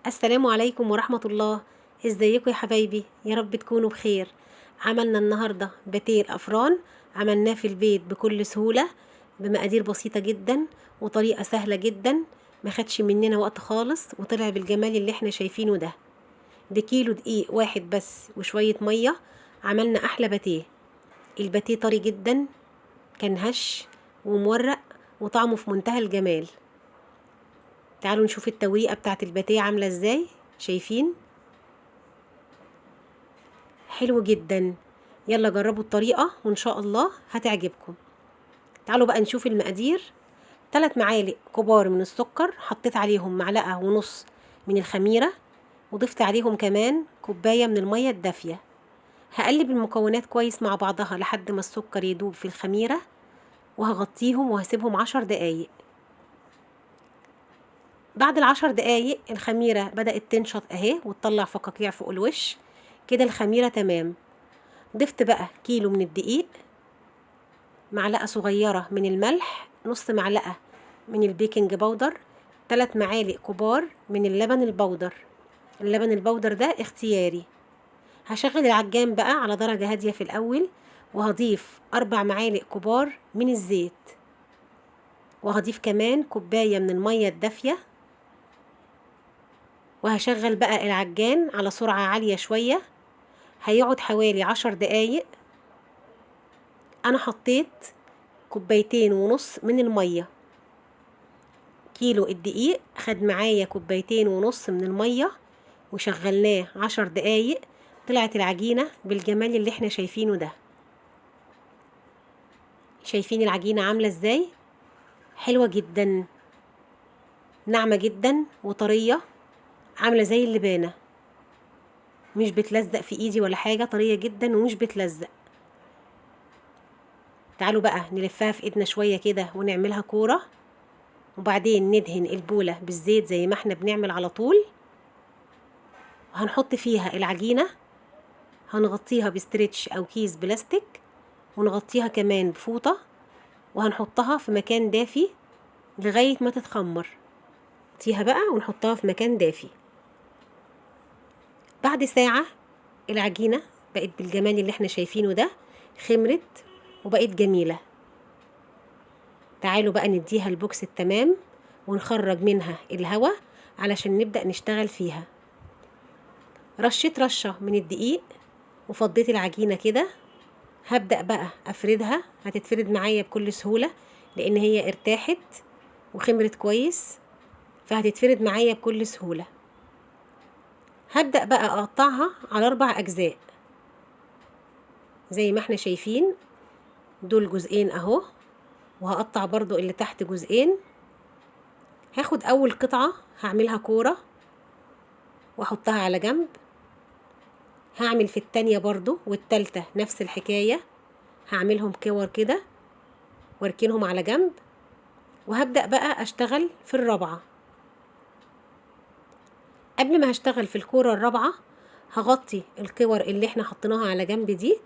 السلام عليكم ورحمة الله. ازيكم يا حبايبي؟ يا رب تكونوا بخير. عملنا النهاردة باتيه الأفران. عملناه في البيت بكل سهولة، بمقادير بسيطة جدا وطريقة سهلة جدا. ما خدش مننا وقت خالص وطلع بالجمال اللي احنا شايفينه ده. بكيلو دقيق واحد بس وشوية مية عملنا أحلى باتيه. الباتيه طري جدا، كان هش ومورق وطعمه في منتهى الجمال. تعالوا نشوف التويقة بتاعت الباتيه عاملة ازاي. شايفين؟ حلو جدا. يلا جربوا الطريقة وإن شاء الله هتعجبكم. تعالوا بقى نشوف المقادير. 3 معالق كبار من السكر، حطيت عليهم معلقة ونص من الخميرة، وضفت عليهم كمان كوباية من المية الدافية. هقلب المكونات كويس مع بعضها لحد ما السكر يدوب في الخميرة، وهغطيهم وهسيبهم 10 دقايق. بعد ال10 دقايق الخميرة بدأت تنشط اهي وتطلع فقاقيع فوق الوش، كده الخميرة تمام. ضفت بقى كيلو من الدقيق، معلقة صغيرة من الملح، نص معلقة من البيكنج باودر، 3 معالق كبار من اللبن البودر. اللبن البودر ده اختياري. هشغل العجان بقى على درجة هادية في الأول، وهضيف 4 معالق كبار من الزيت، وهضيف كمان كوباية من المية الدافية. وهشغل بقى العجان على سرعة عالية شوية، هيقعد حوالي 10 دقايق. أنا حطيت كوبايتين ونص من المية. كيلو الدقيق خد معايا كوبايتين ونص من المية، وشغلناه 10 دقايق. طلعت العجينة بالجمال اللي احنا شايفينه ده. شايفين العجينة عاملة ازاي؟ حلوة جدا، ناعمة جدا وطرية، عاملة زي اللبانة، مش بتلزق في ايدي ولا حاجة، طرية جدا ومش بتلزق. تعالوا بقى نلفها في ايدنا شوية كده ونعملها كورة، وبعدين ندهن البولة بالزيت زي ما احنا بنعمل على طول. وهنحط فيها العجينة، هنغطيها بستريتش او كيس بلاستيك، ونغطيها كمان بفوطة، وهنحطها في مكان دافي لغاية ما تتخمر. نغطيها بقى ونحطها في مكان دافي. بعد ساعة العجينة بقت بالجمال اللي احنا شايفينه ده، خمرت وبقت جميلة. تعالوا بقى نديها البوكس التمام ونخرج منها الهواء علشان نبدأ نشتغل فيها. رشيت رشة من الدقيق وفضيت العجينة كده. هبدأ بقى أفردها، هتتفرد معايا بكل سهولة لأن هي ارتاحت وخمرت كويس، فهتتفرد معايا بكل سهولة. هبدأ بقى أقطعها على 4 أجزاء زي ما احنا شايفين. دول جزئين اهو، وهقطع برضو اللي تحت جزئين. هاخد أول قطعة هعملها كورة واحطها على جنب. هعمل في التانية برضو والتالتة نفس الحكاية، هعملهم كور كده واركنهم على جنب. وهبدأ بقى أشتغل في الرابعة. قبل ما هشتغل في الكورة الرابعة هغطي الكور اللي احنا حطيناها على جنب دي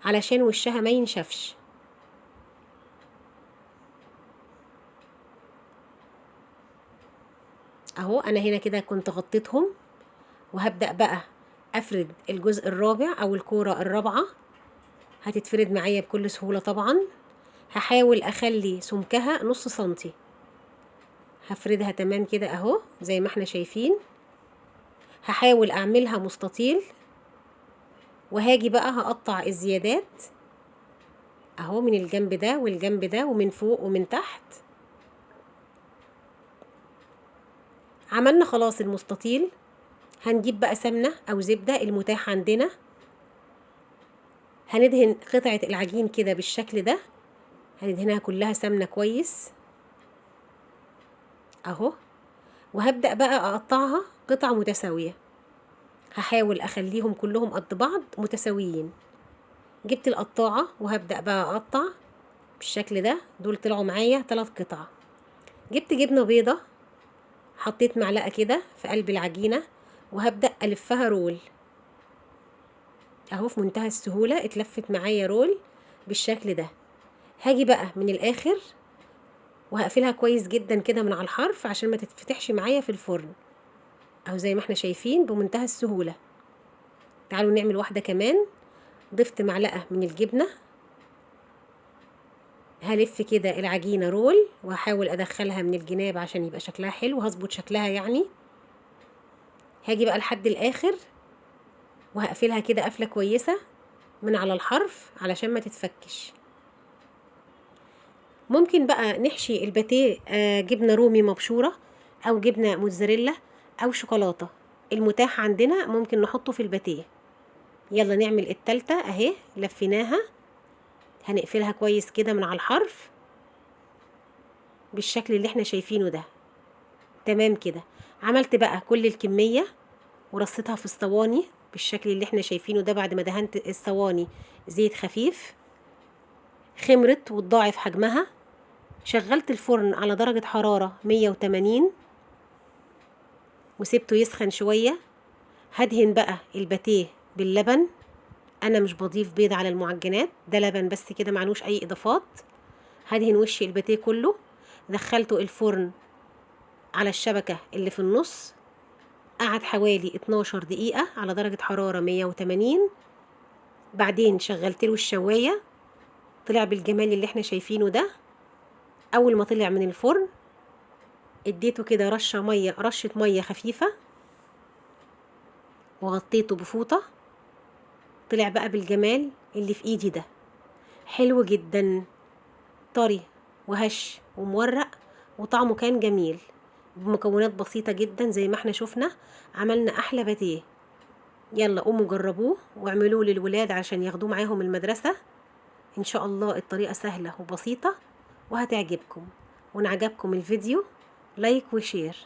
علشان وشها ما ينشفش. اهو انا هنا كده كنت غطيتهم، وهبدأ بقى افرد الجزء الرابع او الكورة الرابعة. هتتفرد معايا بكل سهولة طبعا. هحاول اخلي سمكها نص سنتي. هفردها تمام كده اهو زي ما احنا شايفين. هحاول اعملها مستطيل، وهاجي بقى هقطع الزيادات اهو من الجنب ده والجنب ده ومن فوق ومن تحت. عملنا خلاص المستطيل. هنجيب بقى سمنة او زبدة المتاح عندنا، هندهن قطعة العجين كده بالشكل ده، هندهنها كلها سمنة كويس اهو. وهبدأ بقى اقطعها قطع متساوية، هحاول اخليهم كلهم قد بعض متساويين. جبت القطاعة وهبدأ بقى اقطع بالشكل ده. دول طلعوا معايا 3 قطع. جبت جبنة بيضة، حطيت معلقة كده في قلب العجينة، وهبدأ ألفها رول اهو. في منتهى السهولة اتلفت معايا رول بالشكل ده. هاجي بقى من الآخر وهقفلها كويس جدا كده من على الحرف عشان ما تتفتحش معايا في الفرن. اهو زي ما احنا شايفين بمنتهى السهولة. تعالوا نعمل واحدة كمان. ضفت معلقة من الجبنة، هلف كده العجينة رول وهحاول ادخلها من الجناب عشان يبقى شكلها حلو، هظبط شكلها يعني. هاجي بقى لحد الاخر وهقفلها كده قفلة كويسة من على الحرف علشان ما تتفكش. ممكن بقى نحشي الباتيه جبنة رومي مبشورة او جبنة موتزاريلا او شوكولاتة، المتاح عندنا ممكن نحطه في الباتيه. يلا نعمل التالتة اهي، لفيناها هنقفلها كويس كده من على الحرف بالشكل اللي احنا شايفينه ده. تمام كده. عملت بقى كل الكمية ورصيتها في الصواني بالشكل اللي احنا شايفينه ده. بعد ما دهنت الصواني زيت خفيف خمرت وتضاعف حجمها. شغلت الفرن على درجة حرارة 180 وسبته يسخن شوية. هدهن بقى الباتيه باللبن، انا مش بضيف بيض على المعجنات، ده لبن بس كده معلوش اي اضافات. هدهن وش الباتيه كله. دخلته الفرن على الشبكة اللي في النص، قعد حوالي 12 دقيقة على درجة حرارة 180. بعدين شغلت له الشواية، طلع بالجمال اللي احنا شايفينه ده. اول ما طلع من الفرن اديته كده رشة مية خفيفة وغطيته بفوطة. طلع بقى بالجمال اللي في ايدي ده، حلو جدا، طري وهش ومورق وطعمه كان جميل. بمكونات بسيطة جدا زي ما احنا شفنا عملنا احلى باتيه. يلا قوموا جربوه واعملوه للولاد عشان ياخدوه معاهم المدرسة. ان شاء الله الطريقة سهلة وبسيطة وهتعجبكم. وان عجبكم الفيديو لايك وشير.